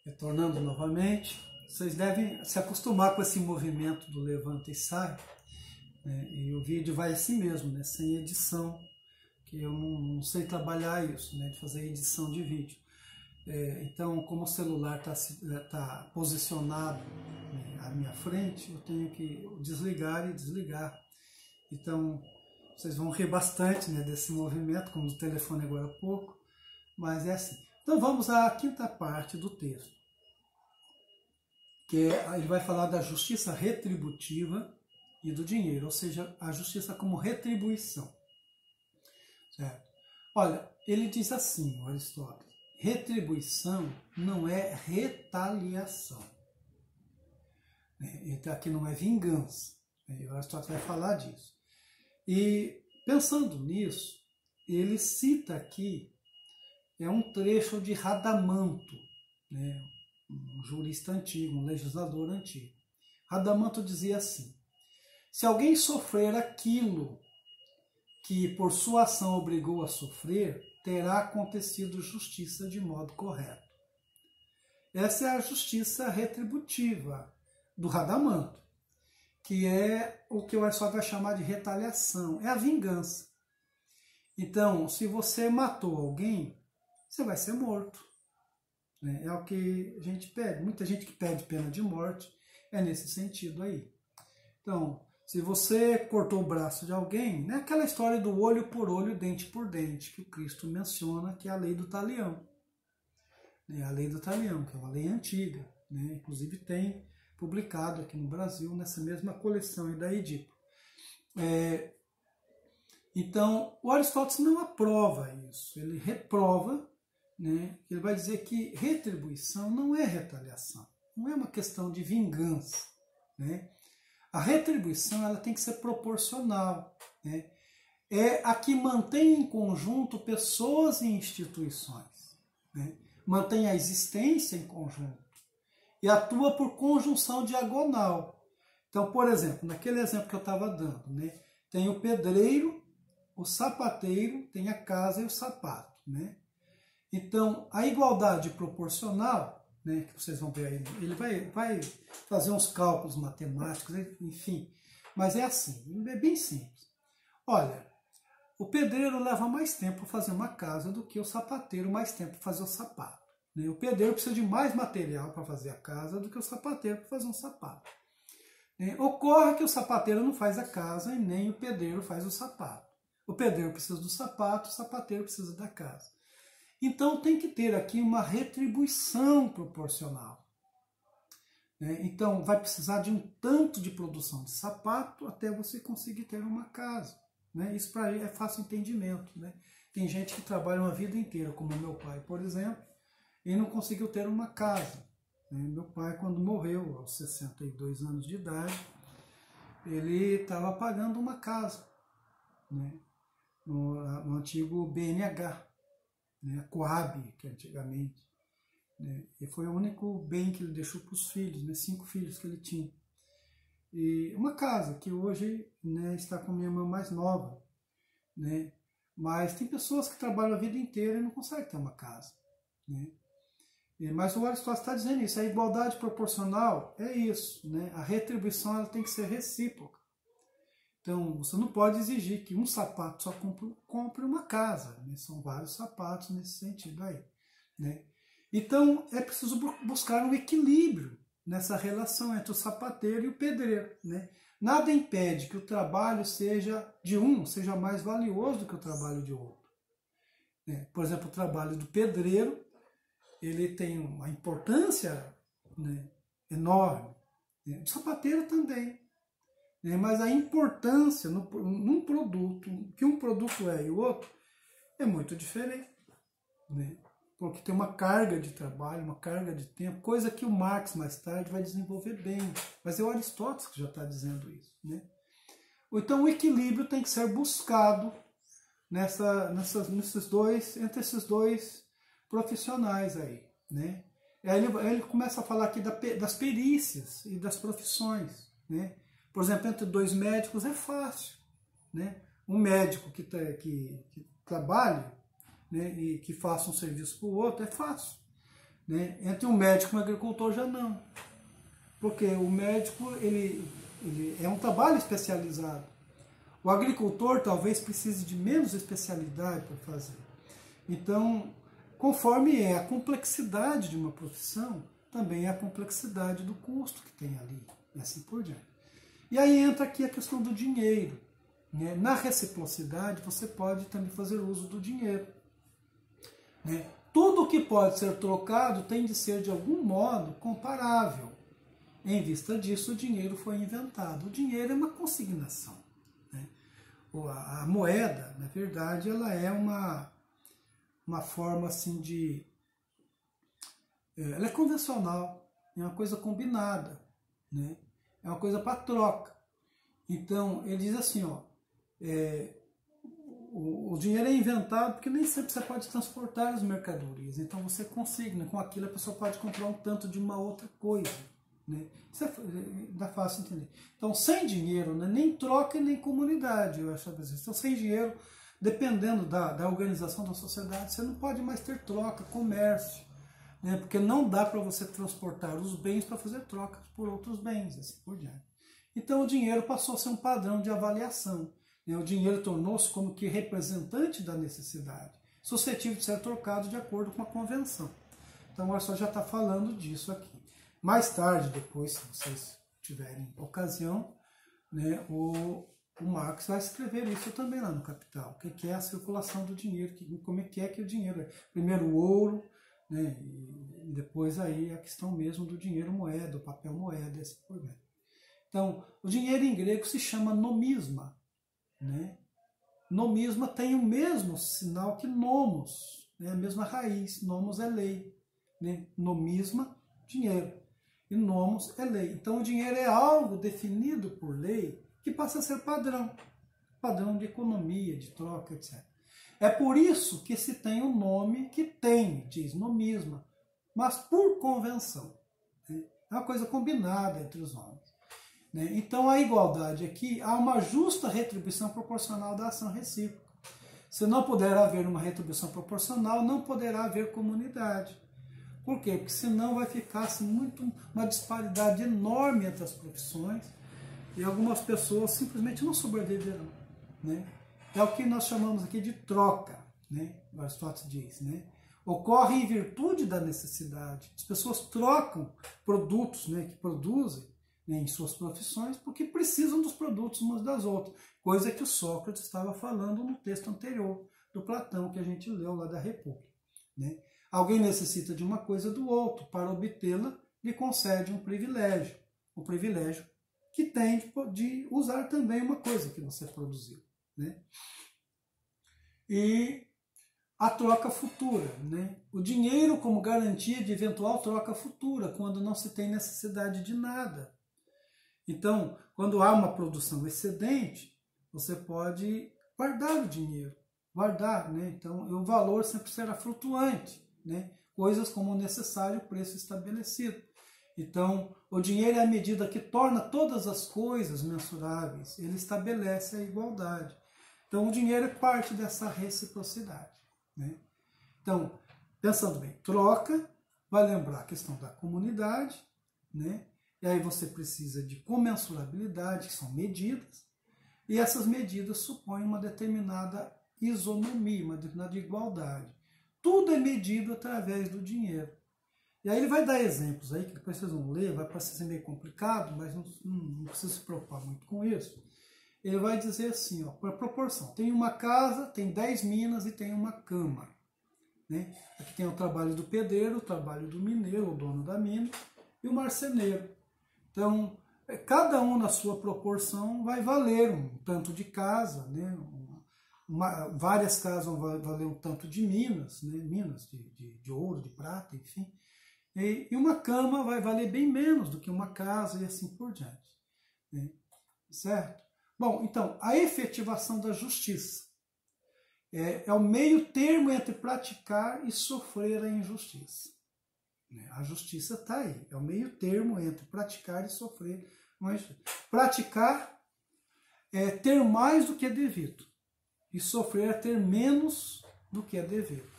Retornando novamente, vocês devem se acostumar com esse movimento do levanta e sai, né? E o vídeo vai assim mesmo, né? Sem edição, que eu não sei trabalhar isso, né? De fazer edição de vídeo. Então, como o celular tá posicionado, né, à minha frente, eu tenho que desligar e desligar. Então, vocês vão rir bastante, né, desse movimento, como do telefone agora há pouco, mas é assim. Então vamos à quinta parte do texto, que ele vai falar da justiça retributiva e do dinheiro, ou seja, a justiça como retribuição. Certo? Olha, ele diz assim, o Aristóteles, retribuição não é retaliação. Então aqui não é vingança. O Aristóteles vai falar disso. E pensando nisso, ele cita aqui um trecho de Radamanto, né, um jurista antigo, um legislador antigo. Radamanto dizia assim: se alguém sofrer aquilo que por sua ação obrigou a sofrer, terá acontecido justiça de modo correto. Essa é a justiça retributiva do Radamanto, que é o que o Aristóteles vai chamar de retaliação, é a vingança. Então, se você matou alguém, você vai ser morto. É o que a gente pede. Muita gente que pede pena de morte é nesse sentido aí. Então, se você cortou o braço de alguém, não é aquela história do olho por olho, dente por dente, que o Cristo menciona, que é a lei do talião. A lei do talião, que é uma lei antiga, né? Inclusive tem publicado aqui no Brasil, nessa mesma coleção aí da Edipo. Então, o Aristóteles não aprova isso, ele reprova, né? Ele vai dizer que retribuição não é retaliação, não é uma questão de vingança, né? A retribuição ela tem que ser proporcional, né? É a que mantém em conjunto pessoas e instituições, né? Mantém a existência em conjunto e atua por conjunção diagonal. Então, por exemplo, naquele exemplo que eu estava dando, né? Tem o pedreiro, o sapateiro, tem a casa e o sapato, né? Então, a igualdade proporcional, né, que vocês vão ver aí, ele vai fazer uns cálculos matemáticos, enfim, mas é assim, é bem simples. Olha, o pedreiro leva mais tempo para fazer uma casa do que o sapateiro mais tempo para fazer o sapato. Né? O pedreiro precisa de mais material para fazer a casa do que o sapateiro para fazer um sapato. Ocorre que o sapateiro não faz a casa e nem o pedreiro faz o sapato. O pedreiro precisa do sapato, o sapateiro precisa da casa. Então tem que ter aqui uma retribuição proporcional. Então vai precisar de um tanto de produção de sapato até você conseguir ter uma casa. Isso para ele é fácil entendimento. Tem gente que trabalha uma vida inteira, como meu pai, por exemplo, e não conseguiu ter uma casa. Meu pai, quando morreu, aos 62 anos de idade, ele estava pagando uma casa, no antigo BNH, a Coab, que antigamente. E foi o único bem que ele deixou para os filhos, 5 filhos que ele tinha. E uma casa que hoje está com minha irmã mais nova. Mas tem pessoas que trabalham a vida inteira e não conseguem ter uma casa. Mas o Aristóteles está dizendo isso, a igualdade proporcional é isso. A retribuição ela tem que ser recíproca. Então, você não pode exigir que um sapato só compre uma casa. São vários sapatos nesse sentido aí. Então, é preciso buscar um equilíbrio nessa relação entre o sapateiro e o pedreiro. Nada impede que o trabalho de um seja mais valioso do que o trabalho de outro. Por exemplo, o trabalho do pedreiro ele tem uma importância enorme. O sapateiro também. Mas a importância num produto, que um produto é e o outro, é muito diferente. Porque tem uma carga de trabalho, uma carga de tempo, coisa que o Marx mais tarde vai desenvolver bem. Mas é o Aristóteles que já está dizendo isso. Então o equilíbrio tem que ser buscado entre esses dois profissionais aí. Aí ele começa a falar aqui das perícias e das profissões. Por exemplo, entre 2 médicos é fácil. Um médico que trabalhe e que faça um serviço para o outro é fácil. né? Entre um médico e um agricultor já não. Porque o médico ele é um trabalho especializado. O agricultor talvez precise de menos especialidade para fazer. Então, conforme é a complexidade de uma profissão, também é a complexidade do custo que tem ali, e assim por diante. E aí entra aqui a questão do dinheiro, né? Na reciprocidade, você pode também fazer uso do dinheiro, né? Tudo que pode ser trocado tem de ser, de algum modo, comparável. Em vista disso, o dinheiro foi inventado. O dinheiro é uma consignação, né? A moeda, na verdade, ela é uma forma assim de... Ela é convencional, é uma coisa combinada, né? É uma coisa para troca. Então, ele diz assim, ó, o dinheiro é inventado porque nem sempre você pode transportar as mercadorias. Então, você consigna, com aquilo a pessoa pode comprar um tanto de uma outra coisa, né? Isso dá fácil entender. Então, sem dinheiro, né, nem troca e nem comunidade, eu acho. Então, sem dinheiro, dependendo da organização da sociedade, você não pode mais ter troca, comércio, né, porque não dá para você transportar os bens para fazer trocas por outros bens, assim por diante. Então, o dinheiro passou a ser um padrão de avaliação, né? O dinheiro tornou-se como que representante da necessidade, suscetível de ser trocado de acordo com a convenção. Então, o Arthur já está falando disso aqui. Mais tarde, depois, se vocês tiverem ocasião, né, o Marx vai escrever isso também lá no Capital. O que é a circulação do dinheiro, como é que o dinheiro é. Primeiro o ouro, né, e depois aí a questão mesmo do dinheiro moeda, o papel moeda e assim por diante. Então, o dinheiro em grego se chama nomisma, né? Nomisma tem o mesmo sinal que nomos, né? A mesma raiz. Nomos é lei, né? Nomisma, dinheiro. E nomos é lei. Então o dinheiro é algo definido por lei que passa a ser padrão. Padrão de economia, de troca, etc. É por isso que se tem o nome que tem, diz nomisma, mas por convenção, né? É uma coisa combinada entre os homens, né? Então a igualdade aqui, há uma justa retribuição proporcional da ação recíproca. Se não puder haver uma retribuição proporcional, não poderá haver comunidade. Por quê? Porque senão vai ficar assim, uma disparidade enorme entre as profissões e algumas pessoas simplesmente não sobreviverão, né? É o que nós chamamos aqui de troca, né? Aristóteles diz, né? Ocorre em virtude da necessidade. As pessoas trocam produtos, né, que produzem, né, em suas profissões porque precisam dos produtos umas das outras, coisa que o Sócrates estava falando no texto anterior do Platão que a gente leu lá da República, né? Alguém necessita de uma coisa do outro, para obtê-la lhe concede um privilégio. O privilégio que tem de usar também uma coisa que você produziu, né? E a troca futura, né? O dinheiro como garantia de eventual troca futura, quando não se tem necessidade de nada. Então, quando há uma produção excedente, você pode guardar o dinheiro, guardar, né? Então, o valor sempre será flutuante, né? Coisas como o necessário, o preço estabelecido. Então, o dinheiro é a medida que torna todas as coisas mensuráveis, ele estabelece a igualdade. Então, o dinheiro é parte dessa reciprocidade, né? Então, pensando bem, troca, vai lembrar a questão da comunidade, né? E aí você precisa de comensurabilidade, que são medidas, e essas medidas supõem uma determinada isonomia, uma determinada igualdade. Tudo é medido através do dinheiro. E aí ele vai dar exemplos aí, que depois vocês vão ler, vai parecer meio complicado, mas não precisa se preocupar muito com isso. Ele vai dizer assim, ó, para proporção, tem uma casa, tem 10 minas e tem uma cama, né? Aqui tem o trabalho do pedreiro, o trabalho do mineiro, o dono da mina, e o marceneiro. Então, cada um na sua proporção vai valer um tanto de casa, né? Várias casas vão valer um tanto de minas, né? Minas de ouro, de prata, enfim. E uma cama vai valer bem menos do que uma casa e assim por diante, né? Certo? Bom, então, a efetivação da justiça é o meio termo entre praticar e sofrer a injustiça. A justiça está aí, é o meio termo entre praticar e sofrer uma injustiça. Praticar é ter mais do que é devido, e sofrer é ter menos do que é devido.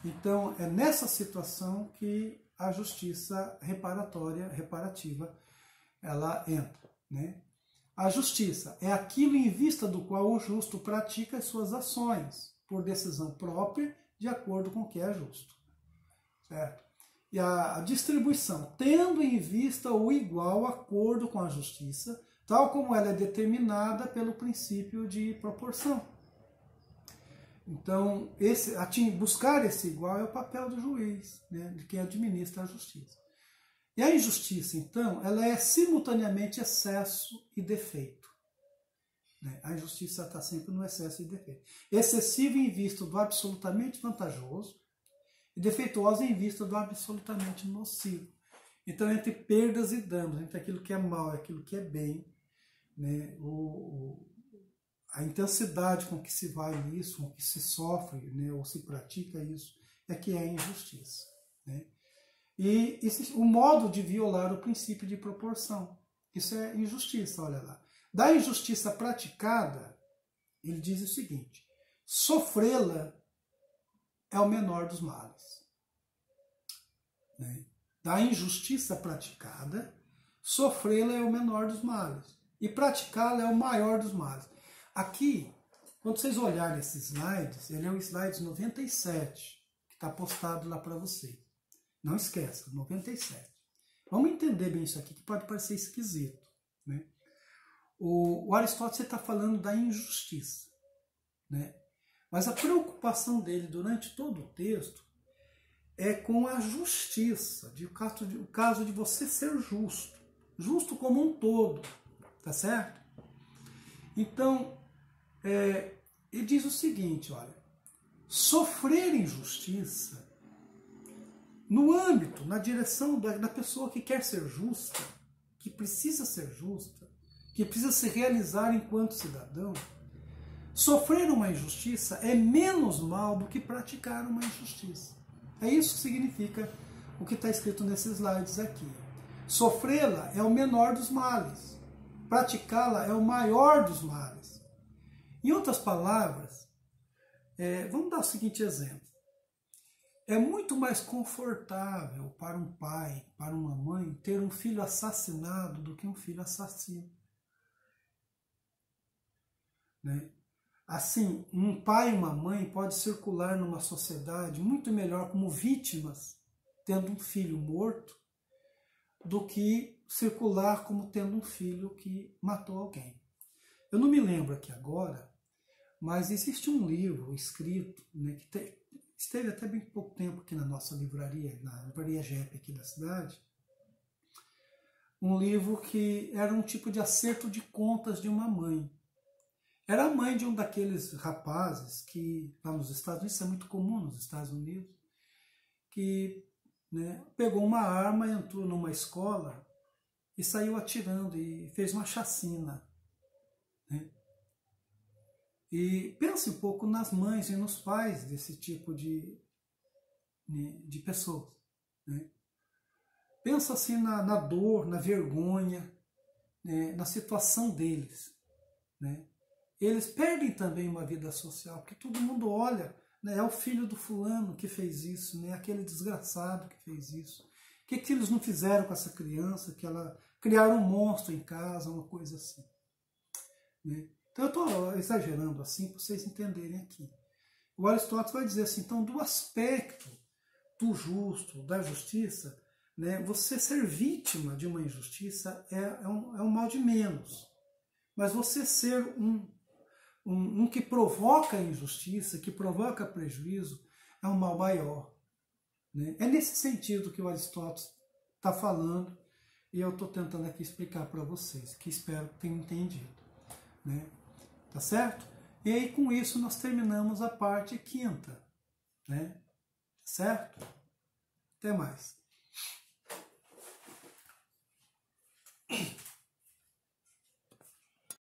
Então, é nessa situação que a justiça reparativa, ela entra, né? A justiça é aquilo em vista do qual o justo pratica as suas ações, por decisão própria, de acordo com o que é justo. Certo? E a distribuição, tendo em vista o igual acordo com a justiça, tal como ela é determinada pelo princípio de proporção. Então, buscar esse igual é o papel do juiz, né, de quem administra a justiça. E a injustiça, então, ela é simultaneamente excesso e defeito. Né? A injustiça está sempre no excesso e defeito. Excessiva em vista do absolutamente vantajoso e defeituosa em vista do absolutamente nocivo. Então, entre perdas e danos, entre aquilo que é mal e aquilo que é bem, né, a intensidade com que se vai nisso, com que se sofre, né, ou se pratica isso, é que é injustiça. Né? E o modo de violar o princípio de proporção. Isso é injustiça, olha lá. Da injustiça praticada, ele diz o seguinte: sofrê-la é o menor dos males. Né? Da injustiça praticada, sofrê-la é o menor dos males. E praticá-la é o maior dos males. Aqui, quando vocês olharem esses slides, ele é o slide 97, que está postado lá para você. Não esqueça, 97. Vamos entender bem isso aqui, que pode parecer esquisito. Né? O Aristóteles está falando da injustiça. Né? Mas a preocupação dele durante todo o texto é com a justiça, o caso de você ser justo. Justo como um todo. Tá certo? Então, ele diz o seguinte, olha, sofrer injustiça no âmbito, na direção da pessoa que quer ser justa, que precisa ser justa, que precisa se realizar enquanto cidadão, sofrer uma injustiça é menos mal do que praticar uma injustiça. É isso que significa o que está escrito nesses slides aqui. Sofrê-la é o menor dos males. Praticá-la é o maior dos males. Em outras palavras, vamos dar o seguinte exemplo. É muito mais confortável para um pai, para uma mãe, ter um filho assassinado do que um filho assassino. Né? Assim, um pai e uma mãe podem circular numa sociedade muito melhor como vítimas, tendo um filho morto, do que circular como tendo um filho que matou alguém. Eu não me lembro aqui agora, mas existe um livro escrito, né, que esteve até bem pouco tempo aqui na nossa livraria, na livraria GEP aqui da cidade, um livro que era um tipo de acerto de contas de uma mãe. Era a mãe de um daqueles rapazes que, lá nos Estados Unidos, isso é muito comum nos Estados Unidos, que, né, pegou uma arma, entrou numa escola e saiu atirando e fez uma chacina. Né? E pense um pouco nas mães e nos pais desse tipo de pessoas. Né? Pensa assim na dor, na vergonha, né, na situação deles. Né? Eles perdem também uma vida social, porque todo mundo olha, né, é o filho do fulano que fez isso, né, aquele desgraçado que fez isso. O que eles não fizeram com essa criança, que ela criaram um monstro em casa, uma coisa assim. Né? Então eu estou exagerando assim para vocês entenderem aqui. O Aristóteles vai dizer assim, então do aspecto do justo, da justiça, né, você ser vítima de uma injustiça é um mal de menos. Mas você ser um que provoca injustiça, que provoca prejuízo, é um mal maior. Né? É nesse sentido que o Aristóteles está falando, e eu estou tentando aqui explicar para vocês, que espero que tenham entendido. Né? Tá certo? E aí com isso nós terminamos a parte quinta. Né? Certo? Até mais.